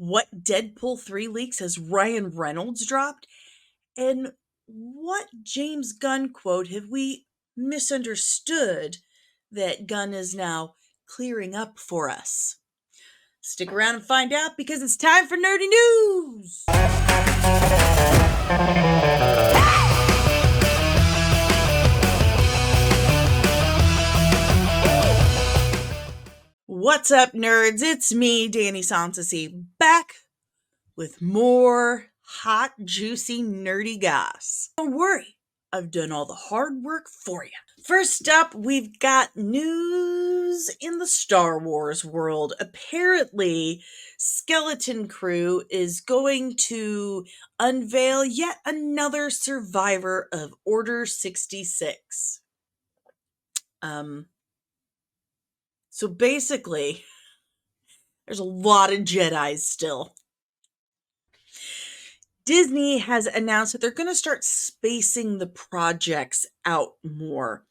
What Deadpool 3 leaks has Ryan Reynolds dropped? And what James Gunn quote have we misunderstood that Gunn is now clearing up for us? Stick around and find out, because it's time for Nerdy News! What's up, nerds? It's me, Danny Sanssouci, back with more hot, juicy, nerdy goss. Don't worry, I've done all the hard work for you. First up, we've got news in the Star Wars world. Apparently, Skeleton Crew is going to unveil yet another survivor of Order 66. So basically, there's a lot of Jedis still. Disney has announced that they're going to start spacing the projects out more.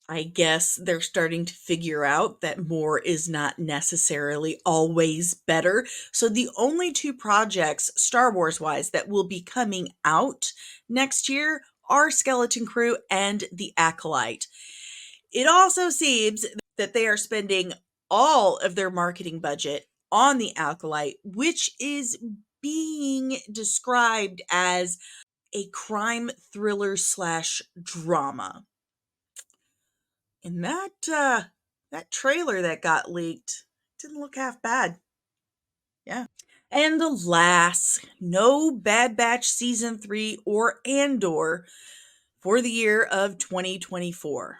I guess they're starting to figure out that more is not necessarily always better. So the only two projects, Star Wars-wise, that will be coming out next year are Skeleton Crew and The Acolyte. It also seems that they are spending all of their marketing budget on The Acolyte, which is being described as a crime thriller / drama. And that trailer that got leaked didn't look half bad. Yeah. And alas, no Bad Batch Season 3 or Andor for the year of 2024.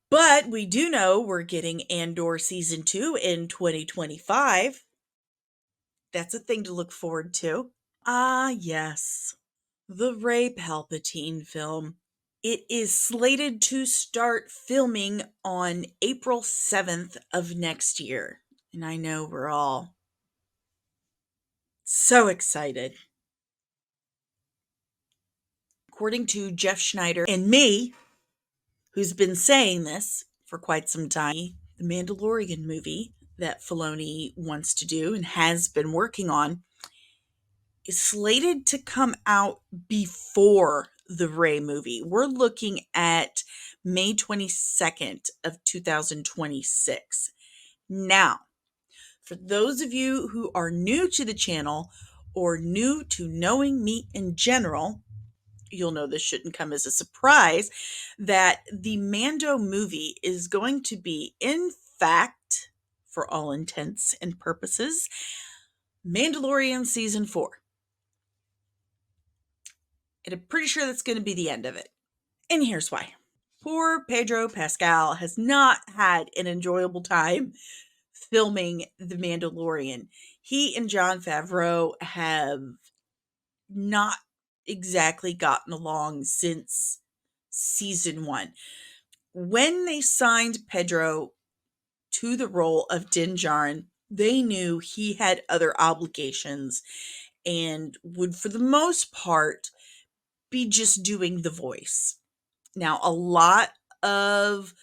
But we do know we're getting Andor Season 2 in 2025. That's a thing to look forward to. Ah, yes. The Rey Palpatine film. It is slated to start filming on April 7th of next year. And I know we're all so excited. According to Jeff Sneider and me, who's been saying this for quite some time, the Mandalorian movie that Filoni wants to do and has been working on is slated to come out before the Rey movie. We're looking at May 22nd of 2026. Now, for those of you who are new to the channel or new to knowing me in general, you'll know this shouldn't come as a surprise that the Mando movie is going to be, in fact, for all intents and purposes, Mandalorian Season 4. And I'm pretty sure that's going to be the end of it. And here's why. Poor Pedro Pascal has not had an enjoyable time filming The Mandalorian. He and Jon Favreau have not exactly gotten along since Season 1. When they signed Pedro to the role of Din Djarin, they knew he had other obligations and would, for the most part, be just doing the voice. Now, a lot of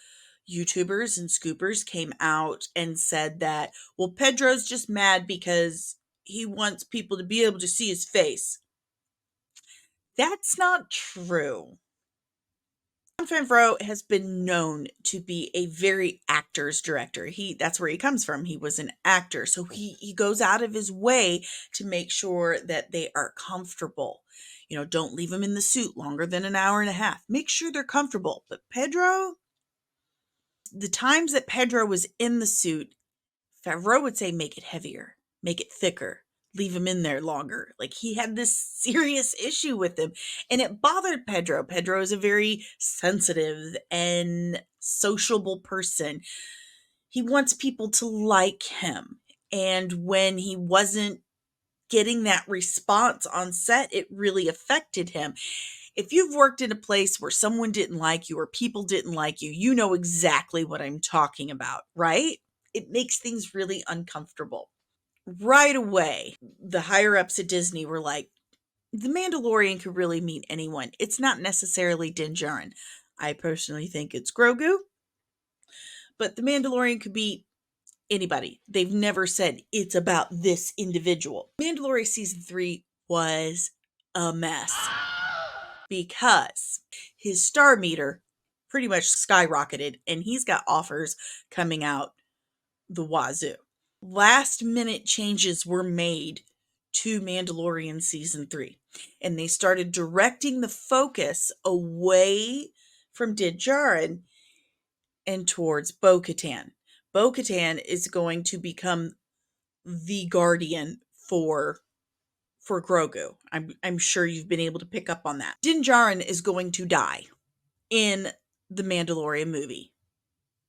YouTubers and scoopers came out and said that, well, Pedro's just mad because he wants people to be able to see his face. That's not true. Jon Favreau has been known to be a very actor's director. That's where he comes from. He was an actor. So he goes out of his way to make sure that they are comfortable. Don't leave them in the suit longer than an hour and a half. Make sure they're comfortable. But Pedro, the times that Pedro was in the suit, Favreau would say, make it heavier, make it thicker, leave him in there longer. Like, he had this serious issue with him, and it bothered Pedro. Pedro is a very sensitive and sociable person. He wants people to like him. And when he wasn't getting that response on set, it really affected him. If you've worked in a place where someone didn't like you or people didn't like you, you know exactly what I'm talking about, right? It makes things really uncomfortable. Right away, the higher-ups at Disney were like, the Mandalorian could really mean anyone. It's not necessarily Din Djarin. I personally think it's Grogu. But the Mandalorian could be anybody. They've never said it's about this individual. Mandalorian season 3 was a mess because his star meter pretty much skyrocketed and he's got offers coming out the wazoo. Last minute changes were made to Mandalorian season 3, and they started directing the focus away from Din Djarin and towards Bo-Katan. Bo-Katan is going to become the guardian for Grogu. I'm sure you've been able to pick up on that. Din Djarin is going to die in the Mandalorian movie.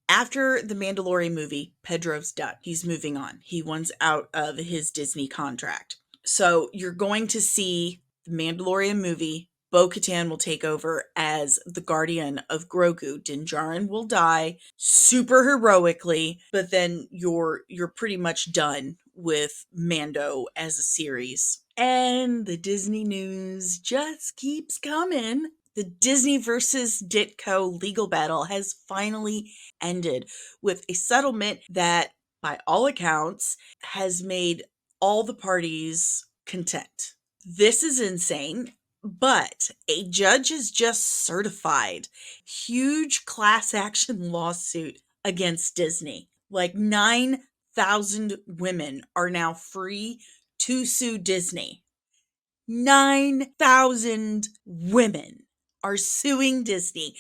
After the Mandalorian movie, Pedro's done. He's moving on. He wants out of his Disney contract. So you're going to see the Mandalorian movie. Bo-Katan will take over as the guardian of Grogu. Din Djarin will die super heroically, but then you're pretty much done with Mando as a series. And the Disney news just keeps coming. The Disney versus Ditko legal battle has finally ended with a settlement that, by all accounts, has made all the parties content. This is insane, but a judge has just certified huge class action lawsuit against Disney. Like 9,000 women are now free to sue Disney. 9,000 women are suing Disney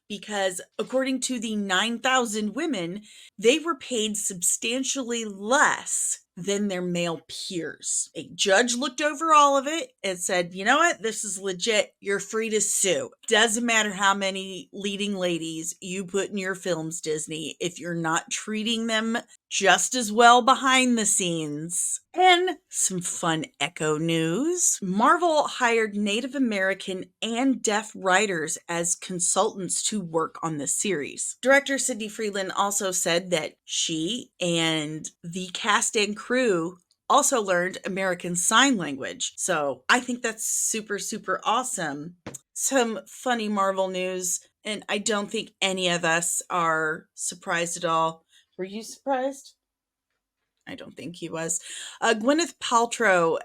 because, according to the 9,000 women, they were paid substantially less than their male peers. A judge looked over all of it and said, you know what? This is legit. You're free to sue. Doesn't matter how many leading ladies you put in your films, Disney, if you're not treating them just as well behind the scenes. And some fun Echo news. Marvel hired Native American and deaf writers as consultants to work on the series. Director Sydney Freeland also said that she and the cast and crew also learned American Sign Language. So I think that's super, super awesome. Some funny Marvel news, and I don't think any of us are surprised at all. Were you surprised? I don't think he was. Gwyneth Paltrow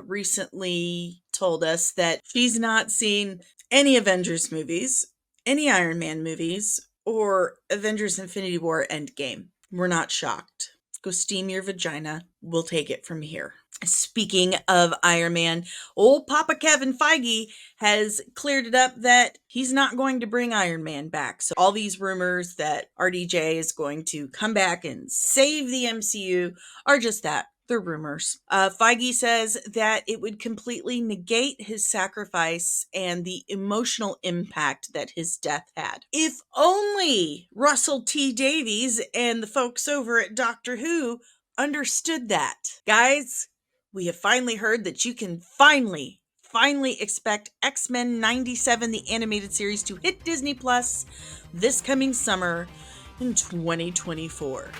recently told us that she's not seen any Avengers movies, any Iron Man movies, or Avengers Infinity War Endgame. We're not shocked. Go steam your vagina. We'll take it from here. Speaking of Iron Man, old Papa Kevin Feige has cleared it up that he's not going to bring Iron Man back. So all these rumors that RDJ is going to come back and save the MCU are just that. They're rumors. Feige says that it would completely negate his sacrifice and the emotional impact that his death had. If only Russell T. Davies and the folks over at Doctor Who understood that. Guys, we have finally heard that you can finally expect X-Men 97, the animated series, to hit Disney Plus this coming summer in 2024.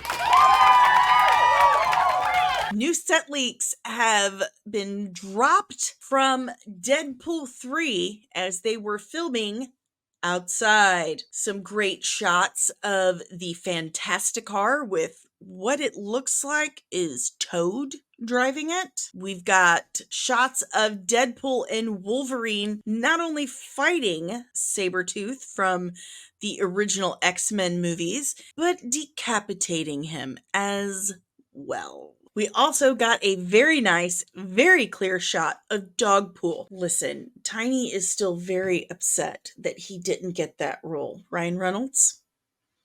New set leaks have been dropped from Deadpool 3 as they were filming outside. Some great shots of the Fantasticar with what it looks like is Toad driving it. We've got shots of Deadpool and Wolverine not only fighting Sabretooth from the original X-Men movies, but decapitating him as well. We also got a very nice, very clear shot of Dogpool. Listen, Tiny is still very upset that he didn't get that role. Ryan Reynolds?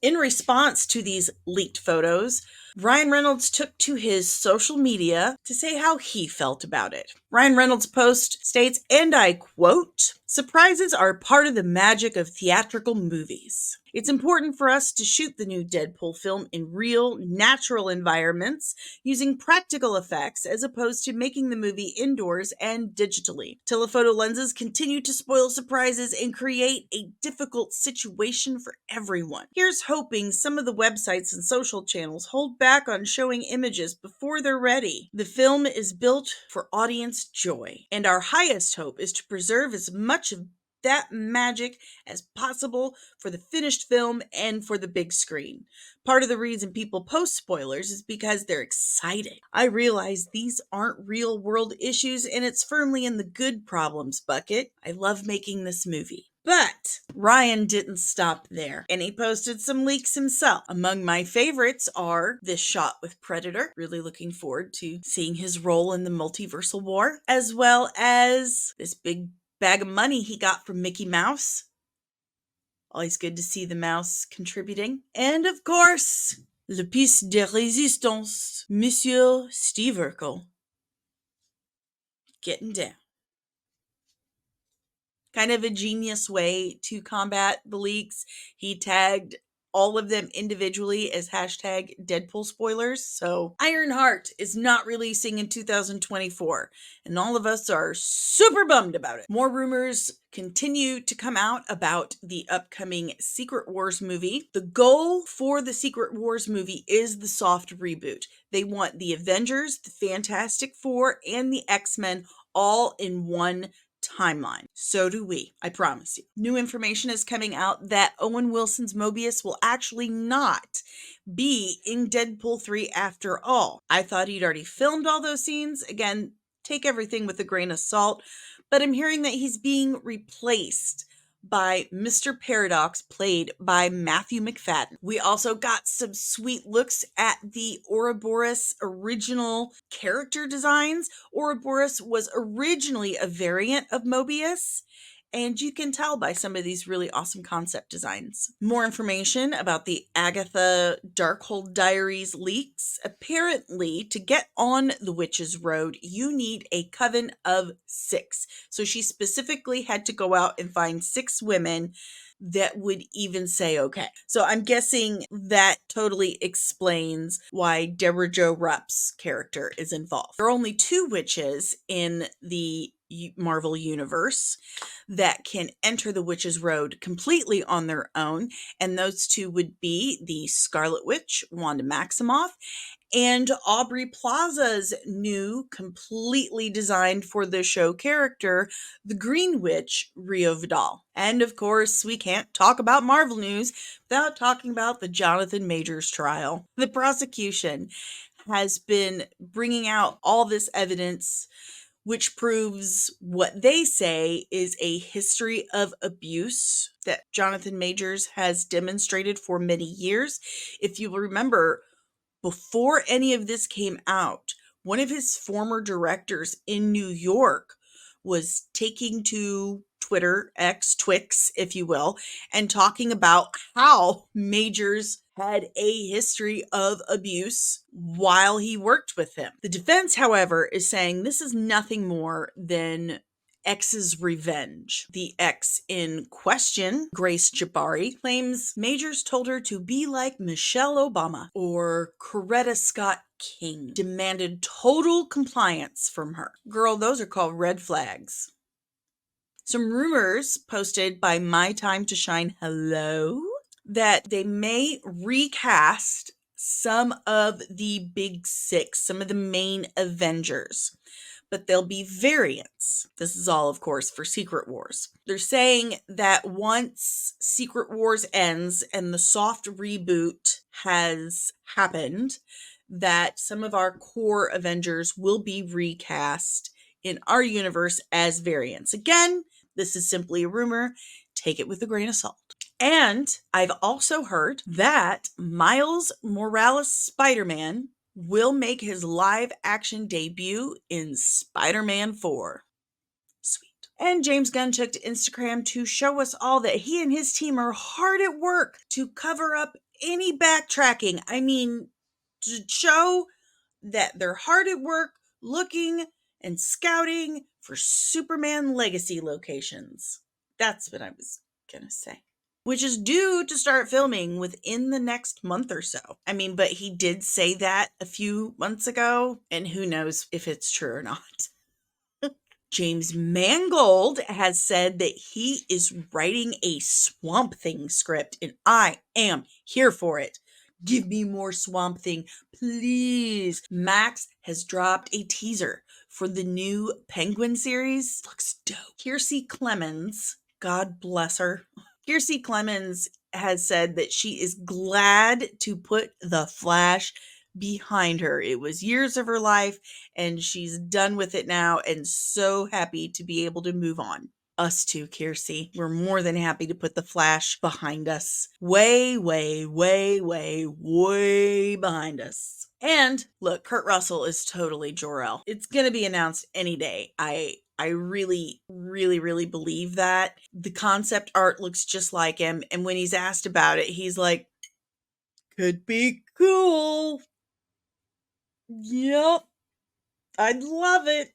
In response to these leaked photos, Ryan Reynolds took to his social media to say how he felt about it. Ryan Reynolds' post states, and I quote, "Surprises are part of the magic of theatrical movies. It's important for us to shoot the new Deadpool film in real, natural environments using practical effects as opposed to making the movie indoors and digitally. Telephoto lenses continue to spoil surprises and create a difficult situation for everyone. Here's hoping some of the websites and social channels hold back on showing images before they're ready. The film is built for audience joy, and our highest hope is to preserve as much of that magic as possible for the finished film and for the big screen. Part of the reason people post spoilers is because they're excited. I realize these aren't real world issues and it's firmly in the good problems bucket. I love making this movie. But Ryan didn't stop there, and he posted some leaks himself. Among my favorites are this shot with Predator, really looking forward to seeing his role in the multiversal war, as well as this big bag of money he got from Mickey Mouse. Always good to see the mouse contributing. And of course, le piece de résistance, Monsieur Steve Urkel. Getting down. Kind of a genius way to combat the leaks. He tagged all of them individually as hashtag Deadpool spoilers. So Ironheart is not releasing in 2024, and all of us are super bummed about it. More rumors continue to come out about the upcoming Secret Wars movie. The goal for the Secret Wars movie is the soft reboot. They want the Avengers, the Fantastic Four, and the X-Men all in one timeline. So do we, I promise you. New information is coming out that Owen Wilson's Mobius will actually not be in Deadpool 3 after all. I thought he'd already filmed all those scenes. Again, take everything with a grain of salt, but I'm hearing that he's being replaced by Mr. Paradox, played by Matthew McFadden. We also got some sweet looks at the Ouroboros original character designs. Ouroboros was originally a variant of Mobius, and you can tell by some of these really awesome concept designs. More information about the Agatha Darkhold Diaries leaks. Apparently, to get on the Witch's Road, you need a coven of 6. So she specifically had to go out and find 6 women that would even say okay. So I'm guessing that totally explains why Deborah Jo Rupp's character is involved. There are only 2 witches in the Marvel Universe that can enter the Witch's Road completely on their own, and those 2 would be the Scarlet Witch, Wanda Maximoff, and Aubrey Plaza's new, completely designed for the show character, the Green Witch, Rio Vidal. And of course, we can't talk about Marvel news without talking about the Jonathan Majors trial. The prosecution has been bringing out all this evidence which proves what they say is a history of abuse that Jonathan Majors has demonstrated for many years. If you remember, before any of this came out, one of his former directors in New York was taking to Twitter, X, Twix, if you will, and talking about how Majors had a history of abuse while he worked with him. The defense, however, is saying this is nothing more than X's revenge. The X in question, Grace Jabari, claims Majors told her to be like Michelle Obama or Coretta Scott King, demanded total compliance from her. Girl, those are called red flags. Some rumors posted by MyTimeToShineHello that they may recast some of the big 6, some of the main Avengers, but there'll be variants. This is all, of course, for Secret Wars. They're saying that once Secret Wars ends and the soft reboot has happened, that some of our core Avengers will be recast in our universe as variants. Again, this is simply a rumor. Take it with a grain of salt. And I've also heard that Miles Morales Spider-Man will make his live action debut in Spider-Man 4. Sweet. And James Gunn took to Instagram to show us all that he and his team are hard at work to cover up any backtracking. I mean, to show that they're hard at work looking and scouting for Superman Legacy locations. That's what I was gonna say. Which is due to start filming within the next month or so. I mean, but he did say that a few months ago, and who knows if it's true or not. James Mangold has said that he is writing a Swamp Thing script, and I am here for it. Give me more Swamp Thing, please. Max has dropped a teaser for the new Penguin series. Looks dope. Kiersey Clemens God bless her. Kiersey Clemens has said that she is glad to put The Flash behind her. It was years of her life, and she's done with it now, and so happy to be able to move on. Us too, Kiersey. We're more than happy to put The Flash behind us. Way, way, way, way, way behind us. And look, Kurt Russell is totally Jor-El. It's going to be announced any day. I really, really, really believe that. The concept art looks just like him. And when he's asked about it, he's like, could be cool. Yep. I'd love it.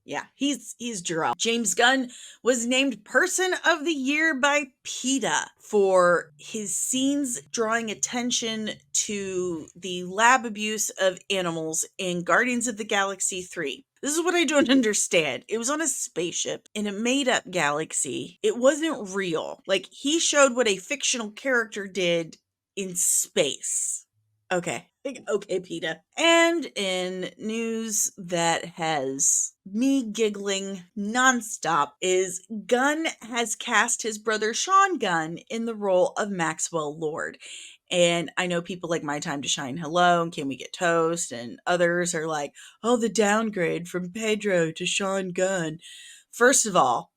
Yeah, he's Jor-El. James Gunn was named Person of the Year by PETA for his scenes drawing attention to the lab abuse of animals in Guardians of the Galaxy 3. This is what I don't understand. It was on a spaceship in a made-up galaxy. It wasn't real. Like, he showed what a fictional character did in space. Okay. Okay, PETA. And in news that has me giggling nonstop is Gunn has cast his brother Sean Gunn in the role of Maxwell Lord. And I know people like MyTimeToShineHello and Can We Get Toast and others are like, oh, the downgrade from Pedro to Sean Gunn. First of all,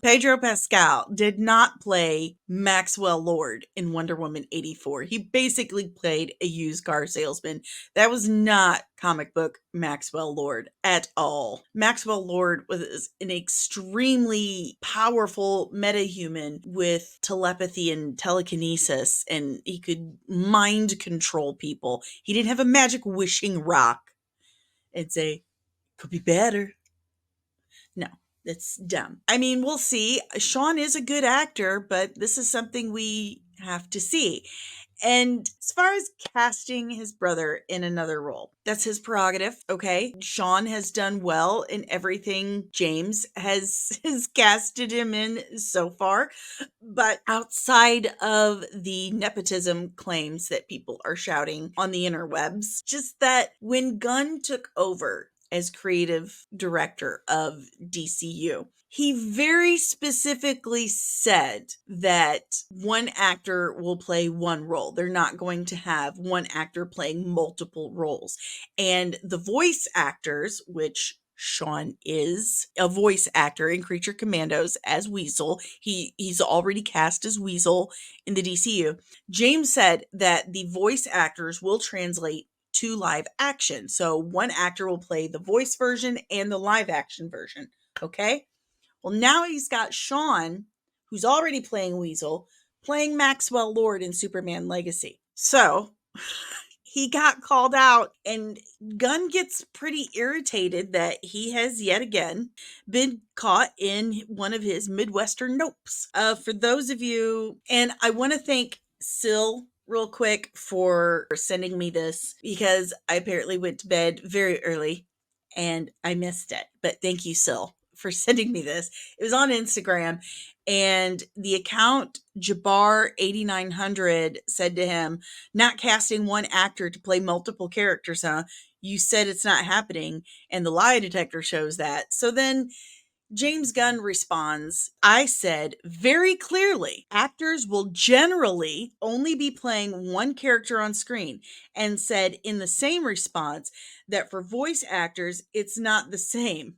Pedro Pascal did not play Maxwell Lord in Wonder Woman 84. He basically played a used car salesman. That was not comic book Maxwell Lord at all. Maxwell Lord was an extremely powerful metahuman with telepathy and telekinesis, and he could mind control people. He didn't have a magic wishing rock and say, could be better. No, that's dumb. I mean, we'll see. Sean is a good actor, but this is something we have to see. And as far as casting his brother in another role, that's his prerogative, okay? Sean has done well in everything James has casted him in so far. But outside of the nepotism claims that people are shouting on the interwebs, just that when Gunn took over as creative director of DCU, he very specifically said that one actor will play one role. They're not going to have one actor playing multiple roles. And the voice actors, which Sean is a voice actor in Creature Commandos as Weasel. He's already cast as Weasel in the DCU. James said that the voice actors will translate to live action. So one actor will play the voice version and the live action version. Okay? Well, now he's got Sean, who's already playing Weasel, playing Maxwell Lord in Superman Legacy. So he got called out, and Gunn gets pretty irritated that he has yet again been caught in one of his Midwestern nopes. For those of you, and I want to thank Syl real quick for sending me this, because I apparently went to bed very early and I missed it. But thank you, Syl, for sending me this. It was on Instagram, and the account Jabbar8900 said to him, not casting one actor to play multiple characters, huh? You said it's not happening, and the lie detector shows that. So then James Gunn responds, I said very clearly, actors will generally only be playing one character on screen, and said in the same response that for voice actors, it's not the same.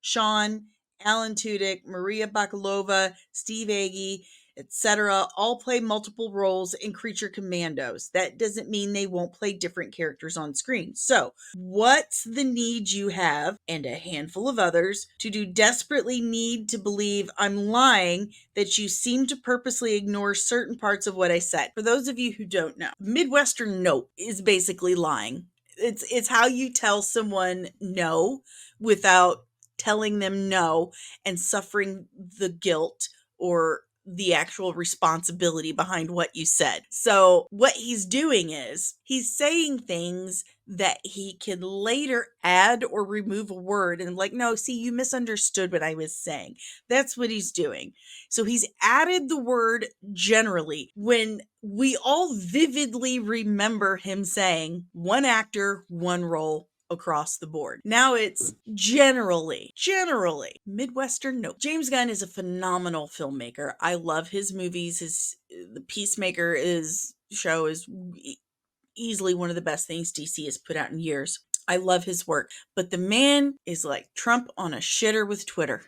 Sean, Alan Tudyk, Maria Bakalova, Steve Agee, etc. all play multiple roles in Creature Commandos. That doesn't mean they won't play different characters on screen. So, what's the need you have, and a handful of others, to do desperately need to believe I'm lying that you seem to purposely ignore certain parts of what I said? For those of you who don't know, Midwestern nope is basically lying. It's how you tell someone no without telling them no and suffering the guilt or the actual responsibility behind what you said. So what he's doing is he's saying things that he can later add or remove a word and like, no, see, you misunderstood what I was saying. That's what he's doing. So he's added the word generally when we all vividly remember him saying one actor, one role, across the board. Now it's generally Midwestern. No, James Gunn is a phenomenal filmmaker. I love his movies. The Peacemaker show is easily one of the best things DC has put out in years. I love his work, but the man is like Trump on a shitter with Twitter.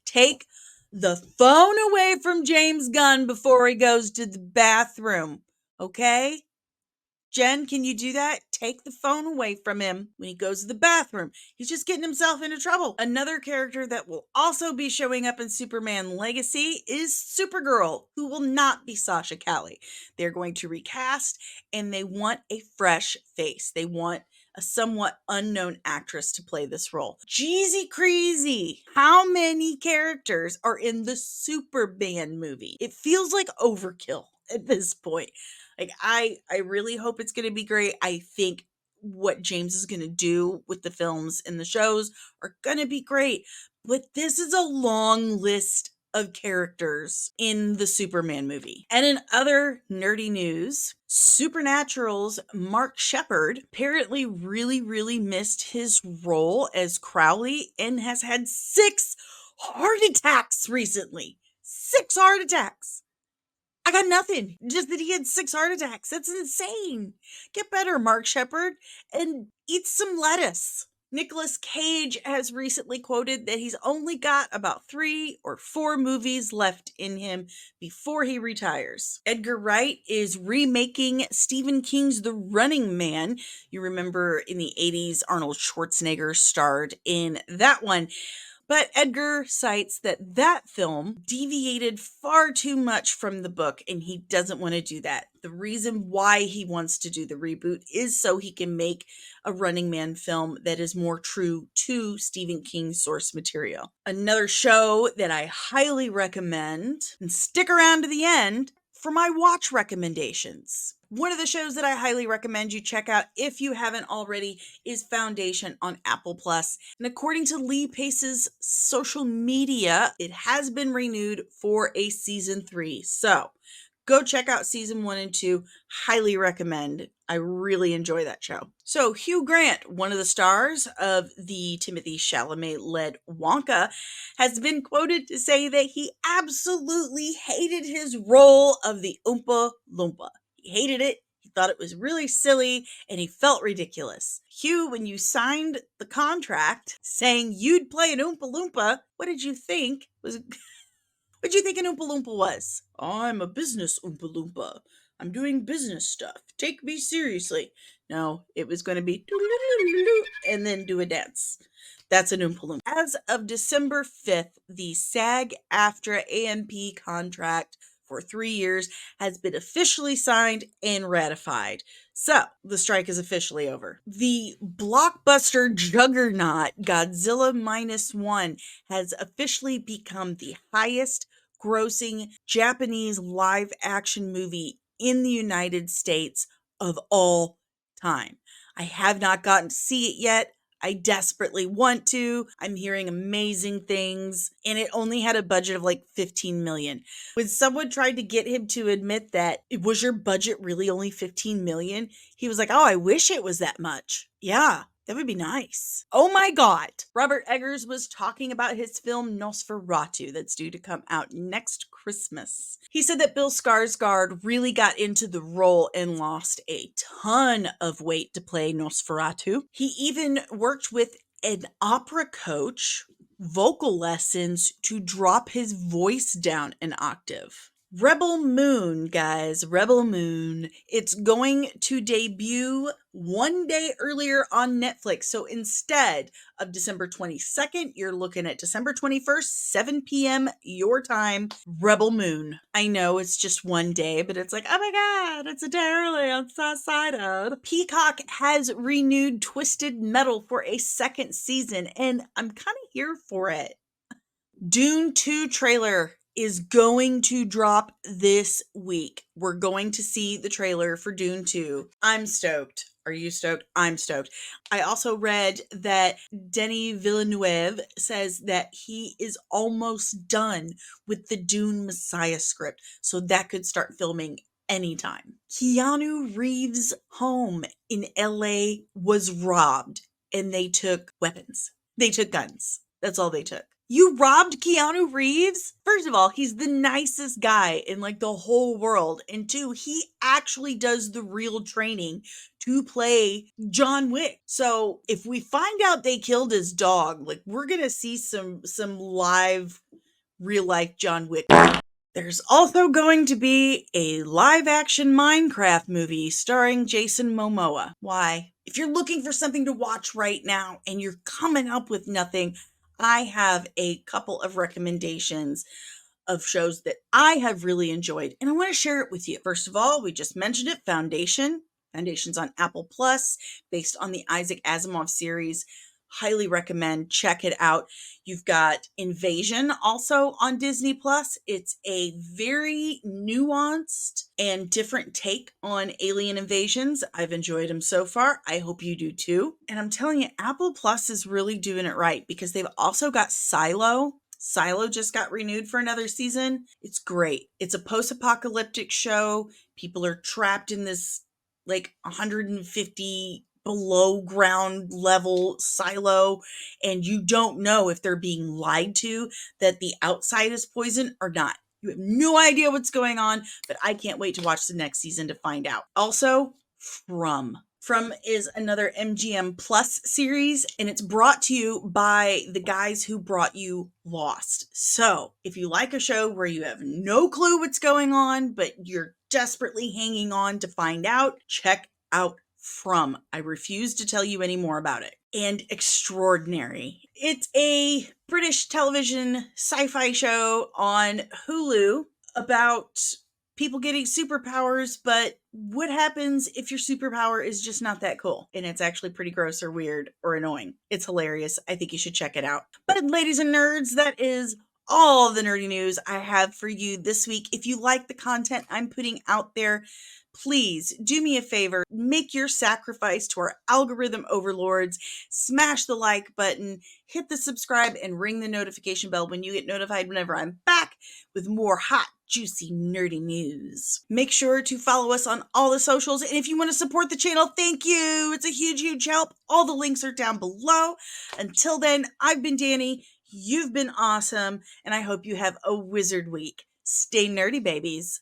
Take the phone away from James Gunn before he goes to the bathroom, okay? Jen, can you do that? Take the phone away from him when he goes to the bathroom. He's just getting himself into trouble. Another character that will also be showing up in Superman Legacy is Supergirl, who will not be Sasha Calle. They're going to recast, and they want a fresh face. They want a somewhat unknown actress to play this role. Jeezy crazy. How many characters are in the Superman movie? It feels like overkill at this point. Like, I really hope it's going to be great. I think what James is going to do with the films and the shows are going to be great. But this is a long list of characters in the Superman movie. And in other nerdy news, Supernatural's Mark Sheppard apparently really missed his role as Crowley and has had 6 heart attacks recently. 6 heart attacks. I got nothing. Just that he had 6 heart attacks. That's insane. Get better, Mark Sheppard, and eat some lettuce. Nicolas Cage has recently quoted that he's only got about 3 or 4 movies left in him before he retires. Edgar Wright is remaking Stephen King's The Running Man. You remember in the 80s, Arnold Schwarzenegger starred in that one. But Edgar cites that film deviated far too much from the book, and he doesn't want to do that. The reason why he wants to do the reboot is so he can make a Running Man film that is more true to Stephen King's source material. Another show that I highly recommend, and stick around to the end for my watch recommendations. One of the shows that I highly recommend you check out if you haven't already is Foundation on Apple Plus. And according to Lee Pace's social media, it has been renewed for a season 3. So go check out season 1 and 2. Highly recommend. I really enjoy that show. So Hugh Grant, one of the stars of the Timothée Chalamet-led Wonka, has been quoted to say that he absolutely hated his role of the Oompa Loompa. He hated it. He thought it was really silly, and he felt ridiculous. Hugh, when you signed the contract saying you'd play an Oompa Loompa, what did you think was... What'd you think an Oompa Loompa was? I'm a business Oompa Loompa. I'm doing business stuff. Take me seriously. No, it was going to be and then do a dance. That's an Oompa Loompa. As of December 5th, the SAG-AFTRA AMP contract for 3 years has been officially signed and ratified. So, the strike is officially over. The blockbuster juggernaut Godzilla -1 has officially become the highest grossing Japanese live action movie in the United States of all time. I have not gotten to see it yet. I desperately want to. I'm hearing amazing things, and it only had a budget of like 15 million. When someone tried to get him to admit that, was your budget really only 15 million? He was like, oh, I wish it was that much. Yeah, that would be nice. Oh my God. Robert Eggers was talking about his film Nosferatu that's due to come out next Christmas. He said that Bill Skarsgård really got into the role and lost a ton of weight to play Nosferatu. He even worked with an opera coach, vocal lessons to drop his voice down an octave. Rebel Moon, guys, Rebel Moon. It's going to debut one day earlier on Netflix. So instead of December 22nd, you're looking at December 21st, 7 p.m. your time, Rebel Moon. I know it's just one day, but it's like, oh my God, it's a day early. I'm so excited. Peacock has renewed Twisted Metal for a second season, and I'm kind of here for it. Dune 2 trailer is going to drop this week. We're going to see the trailer for Dune 2. I'm stoked. Are you stoked? I'm stoked. I also read that Denis Villeneuve says that he is almost done with the Dune Messiah script, so that could start filming anytime. Keanu Reeves' home in LA was robbed and they took weapons. They took guns. That's all they took. You robbed Keanu Reeves? First of all, he's the nicest guy in like the whole world. And two, he actually does the real training to play John Wick. So if we find out they killed his dog, like we're going to see some live real life John Wick. There's also going to be a live action Minecraft movie starring Jason Momoa. Why? If you're looking for something to watch right now and you're coming up with nothing, I have a couple of recommendations of shows that I have really enjoyed, and I want to share it with you. First of all, we just mentioned it, Foundation. Foundation's on Apple Plus, based on the Isaac Asimov series. Highly recommend. Check it out. You've got Invasion also on Disney Plus. It's a very nuanced and different take on alien invasions. I've enjoyed them so far. I hope you do too. And I'm telling you, Apple Plus is really doing it right because they've also got Silo. Silo just got renewed for another season. It's great. It's a post-apocalyptic show. People are trapped in this like 150 below ground level silo, and you don't know if they're being lied to that the outside is poison or not. You have no idea what's going on, but I can't wait to watch the next season to find out. Also, From is another MGM Plus series, and it's brought to you by the guys who brought you Lost. So, if you like a show where you have no clue what's going on, but you're desperately hanging on to find out, check out From. I refuse to tell you any more about it. And Extraordinary. It's a British television sci-fi show on Hulu about people getting superpowers, but what happens if your superpower is just not that cool? And it's actually pretty gross or weird or annoying. It's hilarious. I think you should check it out. But ladies and nerds, that is all the nerdy news I have for you this week. If you like the content I'm putting out there, please do me a favor, make your sacrifice to our algorithm overlords, smash the like button, hit the subscribe, and ring the notification bell when you get notified whenever I'm back with more hot, juicy, nerdy news. Make sure to follow us on all the socials, and if you want to support the channel, thank you. It's a huge, huge help. All the links are down below. Until then, I've been Danny. You've been awesome, and I hope you have a wizard week. Stay nerdy, babies.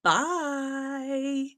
Bye.